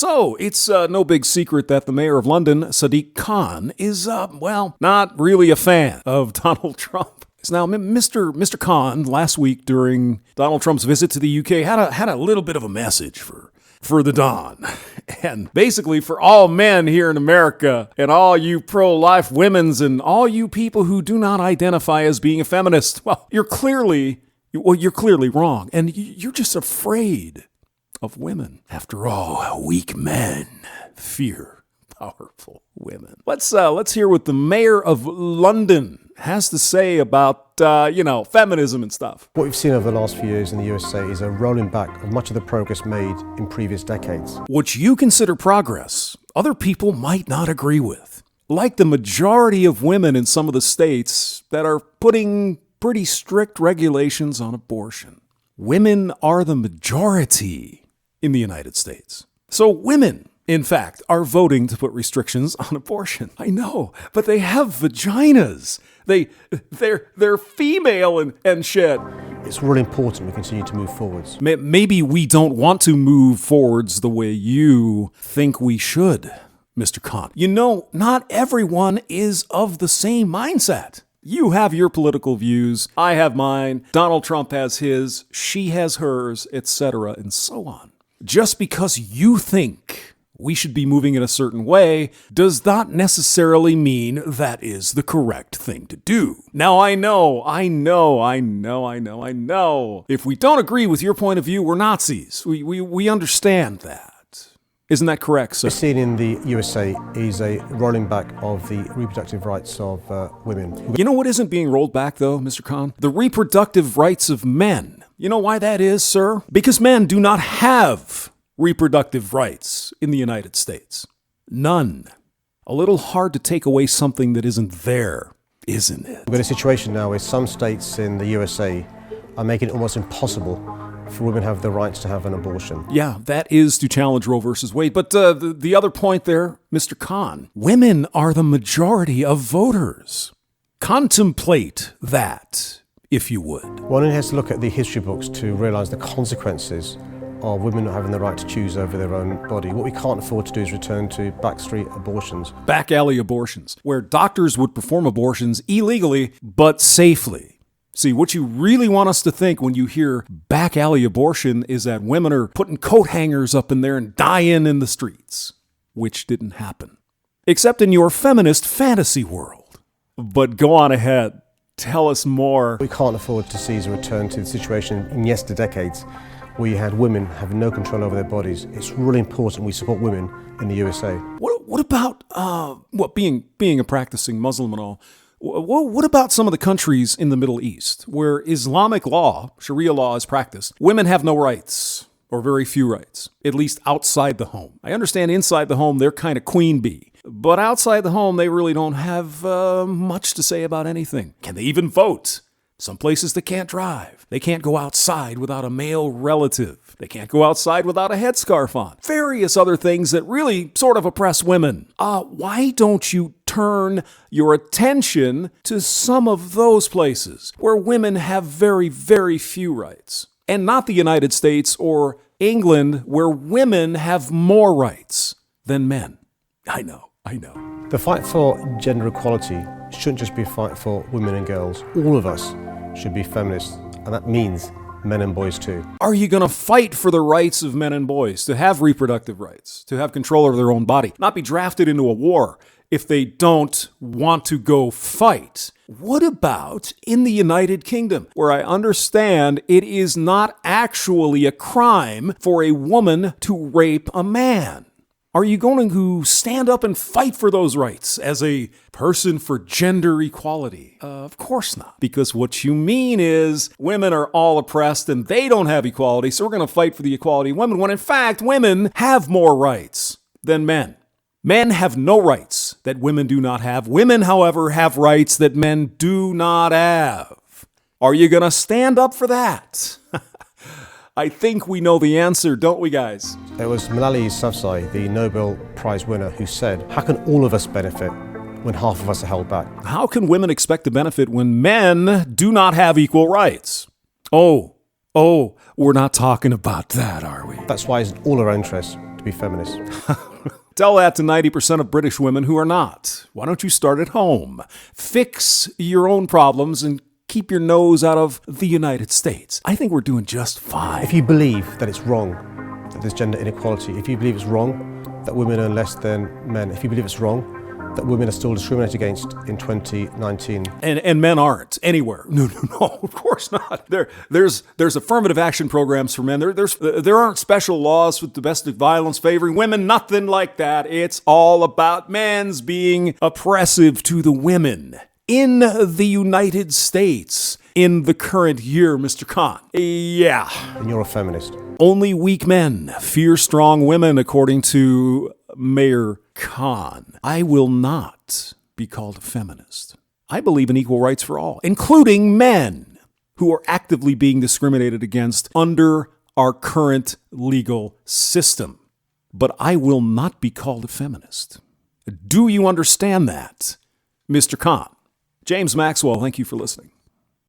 So, it's no big secret that the mayor of London, Sadiq Khan, is, not really a fan of Donald Trump. Now, Mr. Khan, last week during Donald Trump's visit to the UK, had a little bit of a message for the Don. And basically for all men here in America and all you pro-life women's and all you people who do not identify as being a feminist, well, you're clearly wrong. And you're just afraid of women. After all, weak men fear powerful women. Let's hear what the mayor of London has to say about, feminism and stuff. What we've seen over the last few years in the USA is a rolling back of much of the progress made in previous decades. What you consider progress, other people might not agree with. Like the majority of women in some of the states that are putting pretty strict regulations on abortion. Women are the majority in the United States. So women, in fact, are voting to put restrictions on abortion. I know, but they have vaginas. They're female and shit. It's really important we continue to move forwards. Maybe we don't want to move forwards the way you think we should, Mr. Khan. Not everyone is of the same mindset. You have your political views, I have mine, Donald Trump has his, she has hers, etc., and so on. Just because you think we should be moving in a certain way does not necessarily mean that is the correct thing to do. Now, I know. If we don't agree with your point of view, we're Nazis. We understand that. Isn't that correct, sir? What we're seeing in the USA is a rolling back of the reproductive rights of women. You know what isn't being rolled back, though, Mr. Khan? The reproductive rights of men. You know why that is, sir? Because men do not have reproductive rights in the United States. None. A little hard to take away something that isn't there, isn't it? We've got a situation now where some states in the USA are making it almost impossible for women to have the rights to have an abortion. Yeah, that is to challenge Roe versus Wade. But the other point there, Mr. Khan, women are the majority of voters. Contemplate that, if you would. One has to look at the history books to realise the consequences of women not having the right to choose over their own body. What we can't afford to do is return to backstreet abortions. Back alley abortions, where doctors would perform abortions illegally, but safely. See, what you really want us to think when you hear back alley abortion is that women are putting coat hangers up in there and dying in the streets, which didn't happen. Except in your feminist fantasy world. But go on ahead. Tell us more. We can't afford to see a return to the situation in decades where you had women having no control over their bodies. It's really important we support women in the USA. What about, being a practicing Muslim and all, what about some of the countries in the Middle East where Islamic law, Sharia law, is practiced? Women have no rights, or very few rights, at least outside the home. I understand inside the home they're kind of queen bee, but outside the home they really don't have much to say about anything. Can they even vote? Some places they can't drive. They can't go outside without a male relative. They can't go outside without a headscarf on. Various other things that really sort of oppress women. Why don't you turn your attention to some of those places where women have very, very few rights? And not the United States or England, where women have more rights than men. I know. The fight for gender equality shouldn't just be a fight for women and girls. All of us should be feminists, and that means men and boys too. Are you going to fight for the rights of men and boys to have reproductive rights, to have control over their own body, not be drafted into a war if they don't want to go fight? What about in the United Kingdom, where I understand it is not actually a crime for a woman to rape a man? Are you going to stand up and fight for those rights as a person for gender equality? Of course not. Because what you mean is women are all oppressed and they don't have equality, so we're going to fight for the equality of women, when in fact women have more rights than men. Men have no rights that women do not have. Women, however, have rights that men do not have. Are you going to stand up for that? I think we know the answer, don't we, guys? It was Malala Yousafzai, the Nobel Prize winner, who said, "How can all of us benefit when half of us are held back?" How can women expect to benefit when men do not have equal rights? Oh, we're not talking about that, are we? That's why it's in all our interests to be feminists. Tell that to 90% of British women who are not. Why don't you start at home? Fix your own problems and keep your nose out of the United States. I think we're doing just fine. If you believe that it's wrong, that there's gender inequality, if you believe it's wrong that women earn less than men, if you believe it's wrong that women are still discriminated against in 2019. And men aren't anywhere. No, of course not. There's affirmative action programs for men. There aren't special laws with domestic violence favoring women, nothing like that. It's all about men's being oppressive to the women. In the United States, in the current year, Mr. Khan. Yeah. And you're a feminist. Only weak men fear strong women, according to Mayor Khan. I will not be called a feminist. I believe in equal rights for all, including men who are actively being discriminated against under our current legal system. But I will not be called a feminist. Do you understand that, Mr. Khan? James Maxwell, thank you for listening.